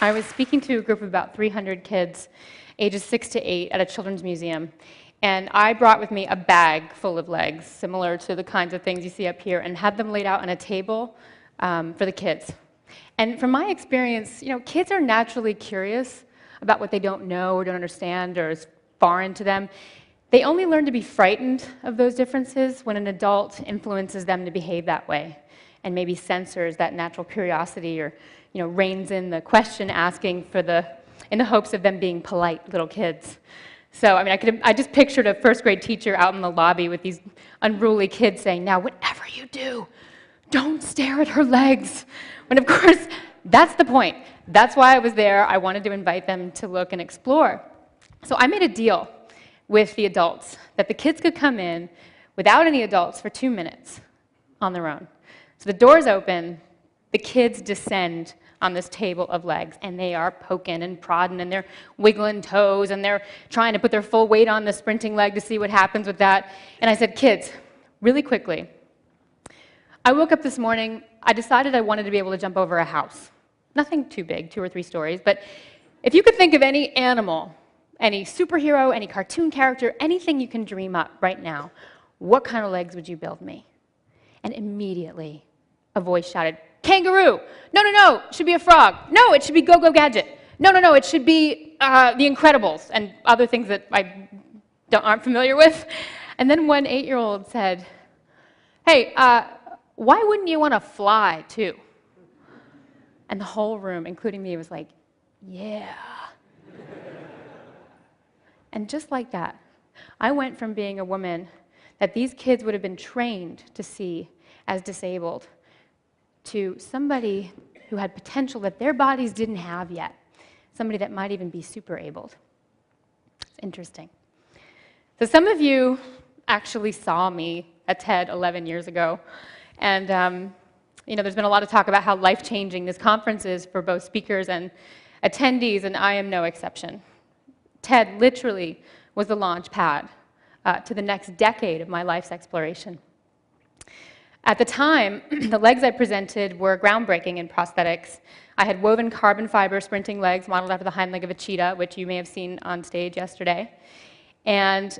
I was speaking to a group of about 300 kids, ages 6 to 8, at a children's museum. And I brought with me a bag full of legs, similar to the kinds of things you see up here, and had them laid out on a table for the kids. And from my experience, kids are naturally curious about what they don't know or don't understand or is foreign to them. They only learn to be frightened of those differences when an adult influences them to behave that way and maybe censors that natural curiosity or reins in the question asking in the hopes of them being polite little kids. So, I just pictured a first grade teacher out in the lobby with these unruly kids saying, "Now, whatever you do, don't stare at her legs." When, of course, that's the point. That's why I was there. I wanted to invite them to look and explore. So I made a deal with the adults that the kids could come in without any adults for 2 minutes on their own. So the doors open, the kids descend on this table of legs, and they are poking and prodding, and they're wiggling toes, and they're trying to put their full weight on the sprinting leg to see what happens with that. And I said, "Kids, really quickly, I woke up this morning, I decided I wanted to be able to jump over a house. Nothing too big, 2 or 3 stories, but if you could think of any animal, any superhero, any cartoon character, anything you can dream up right now, what kind of legs would you build me?" And immediately, a voice shouted, "Kangaroo! No, no, no, it should be a frog. No, it should be Go-Go Gadget. No, no, no, it should be The Incredibles," and other things that I aren't familiar with. And then one 8-year-old said, "Hey, why wouldn't you want to fly, too?" And the whole room, including me, was like, "Yeah." And just like that, I went from being a woman that these kids would have been trained to see as disabled to somebody who had potential that their bodies didn't have yet, somebody that might even be super abled. It's interesting. So some of you actually saw me at TED 11 years ago, and there's been a lot of talk about how life-changing this conference is for both speakers and attendees, and I am no exception. TED literally was the launch pad to the next decade of my life's exploration. At the time, the legs I presented were groundbreaking in prosthetics. I had woven carbon fiber sprinting legs modeled after the hind leg of a cheetah, which you may have seen on stage yesterday, and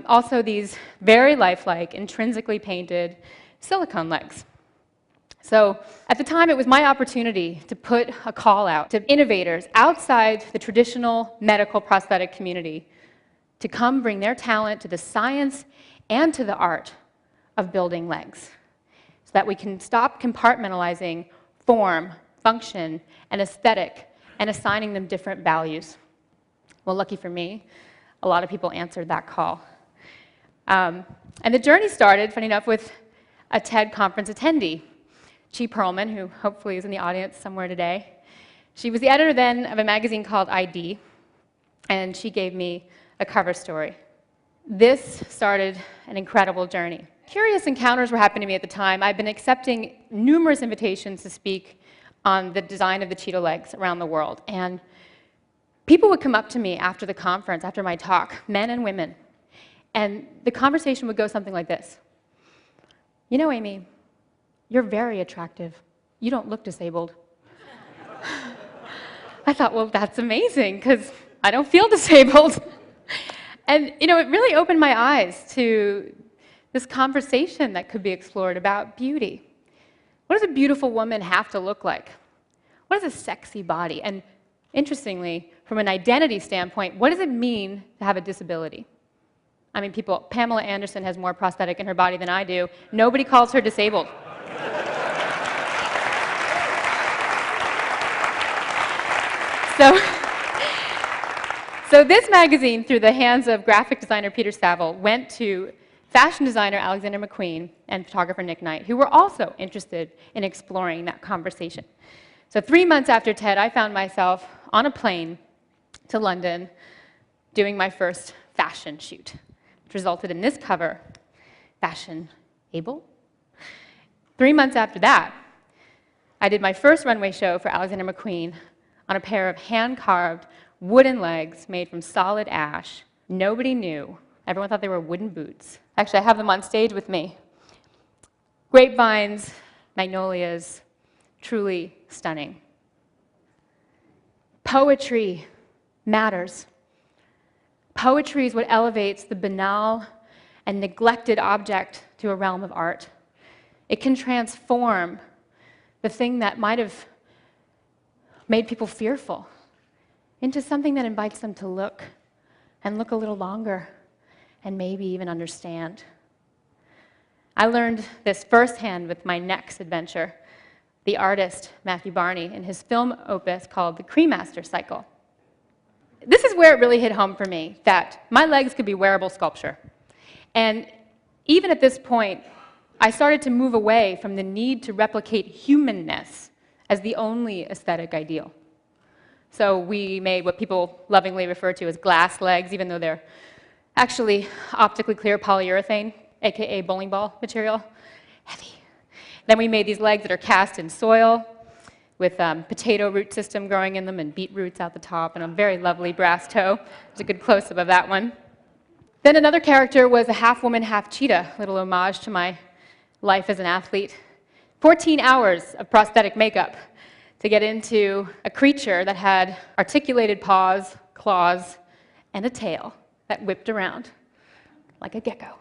also these very lifelike, intrinsically painted silicone legs. So at the time, it was my opportunity to put a call out to innovators outside the traditional medical prosthetic community to come bring their talent to the science and to the art of building legs, so that we can stop compartmentalizing form, function, and aesthetic and assigning them different values. Well, lucky for me, a lot of people answered that call. And the journey started, funny enough, with a TED conference attendee, Chi Perlman, who hopefully is in the audience somewhere today. She was the editor then of a magazine called ID, and she gave me a cover story. This started an incredible journey. Curious encounters were happening to me at the time. I've been accepting numerous invitations to speak on the design of the cheetah legs around the world, and people would come up to me after the conference, after my talk, men and women, and the conversation would go something like this. "You know, Amy, you're very attractive. You don't look disabled." I thought, well, that's amazing, because I don't feel disabled. And, it really opened my eyes to this conversation that could be explored about beauty. What does a beautiful woman have to look like? What is a sexy body? And interestingly, from an identity standpoint, what does it mean to have a disability? Pamela Anderson has more prosthetic in her body than I do. Nobody calls her disabled. So this magazine, through the hands of graphic designer Peter Saville, went to fashion designer Alexander McQueen and photographer Nick Knight, who were also interested in exploring that conversation. So 3 months after TED, I found myself on a plane to London doing my first fashion shoot, which resulted in this cover, Fashion Able. 3 months after that, I did my first runway show for Alexander McQueen on a pair of hand-carved wooden legs made from solid ash. Nobody knew. Everyone thought they were wooden boots. Actually, I have them on stage with me. Grapevines, magnolias, truly stunning. Poetry matters. Poetry is what elevates the banal and neglected object to a realm of art. It can transform the thing that might have made people fearful into something that invites them to look and look a little longer and maybe even understand. I learned this firsthand with my next adventure, the artist Matthew Barney, in his film opus called The Cremaster Cycle. This is where it really hit home for me, that my legs could be wearable sculpture. And even at this point, I started to move away from the need to replicate humanness as the only aesthetic ideal. So we made what people lovingly refer to as glass legs, even though they're actually optically clear polyurethane, aka bowling ball material, heavy. Then we made these legs that are cast in soil with potato root system growing in them and beet roots out the top and a very lovely brass toe. There's a good close-up of that one. Then another character was a half-woman, half-cheetah, little homage to my life as an athlete. 14 hours of prosthetic makeup to get into a creature that had articulated paws, claws, and a tail that whipped around like a gecko.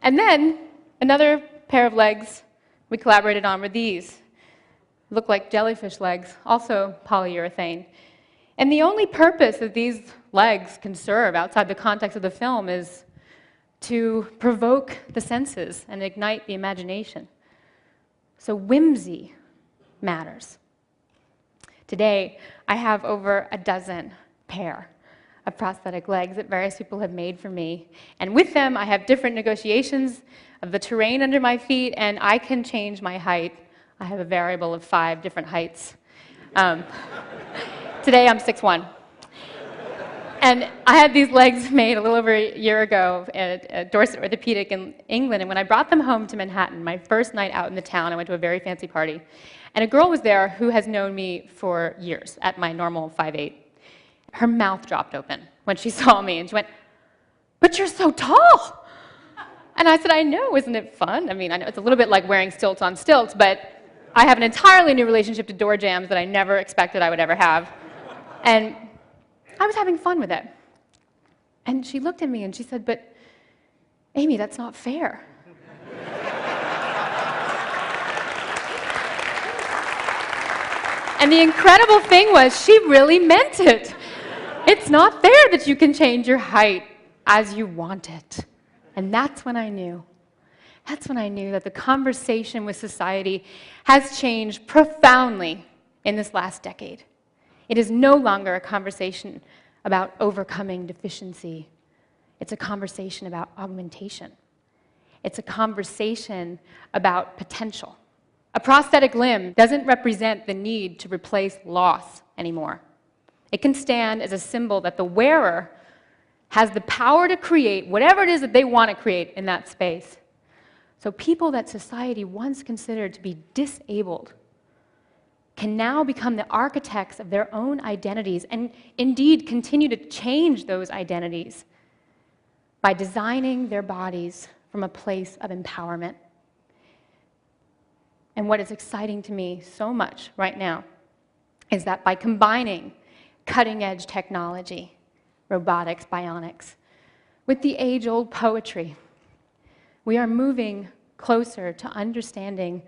And then another pair of legs we collaborated on were these. Look like jellyfish legs, also polyurethane. And the only purpose that these legs can serve outside the context of the film is to provoke the senses and ignite the imagination. So whimsy matters. Today, I have over a dozen pair of prosthetic legs that various people have made for me. And with them, I have different negotiations of the terrain under my feet, and I can change my height. I have a variable of 5 different heights. Today, I'm 6'1". And I had these legs made a little over a year ago at Dorset Orthopedic in England, and when I brought them home to Manhattan, my first night out in the town, I went to a very fancy party, and a girl was there who has known me for years at my normal 5'8". Her mouth dropped open when she saw me, and she went, "But you're so tall!" And I said, "I know, isn't it fun?" I mean, I know it's a little bit like wearing stilts on stilts, but I have an entirely new relationship to door jams that I never expected I would ever have. And I was having fun with it. And she looked at me and she said, "But Amy, that's not fair." And the incredible thing was, she really meant it. It's not fair that you can change your height as you want it. And that's when I knew. That's when I knew that the conversation with society has changed profoundly in this last decade. It is no longer a conversation about overcoming deficiency. It's a conversation about augmentation. It's a conversation about potential. A prosthetic limb doesn't represent the need to replace loss anymore. It can stand as a symbol that the wearer has the power to create whatever it is that they want to create in that space. So people that society once considered to be disabled can now become the architects of their own identities and indeed continue to change those identities by designing their bodies from a place of empowerment. And what is exciting to me so much right now is that by combining cutting-edge technology, robotics, bionics, with the age-old poetry, we are moving closer to understanding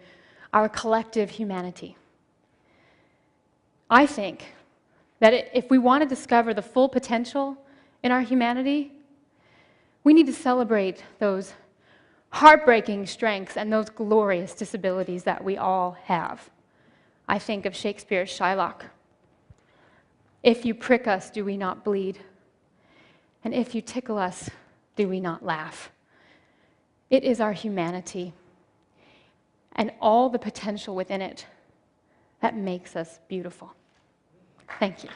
our collective humanity. I think that if we want to discover the full potential in our humanity, we need to celebrate those heartbreaking strengths and those glorious disabilities that we all have. I think of Shakespeare's Shylock. "If you prick us, do we not bleed? And if you tickle us, do we not laugh?" It is our humanity and all the potential within it that makes us beautiful. Thank you.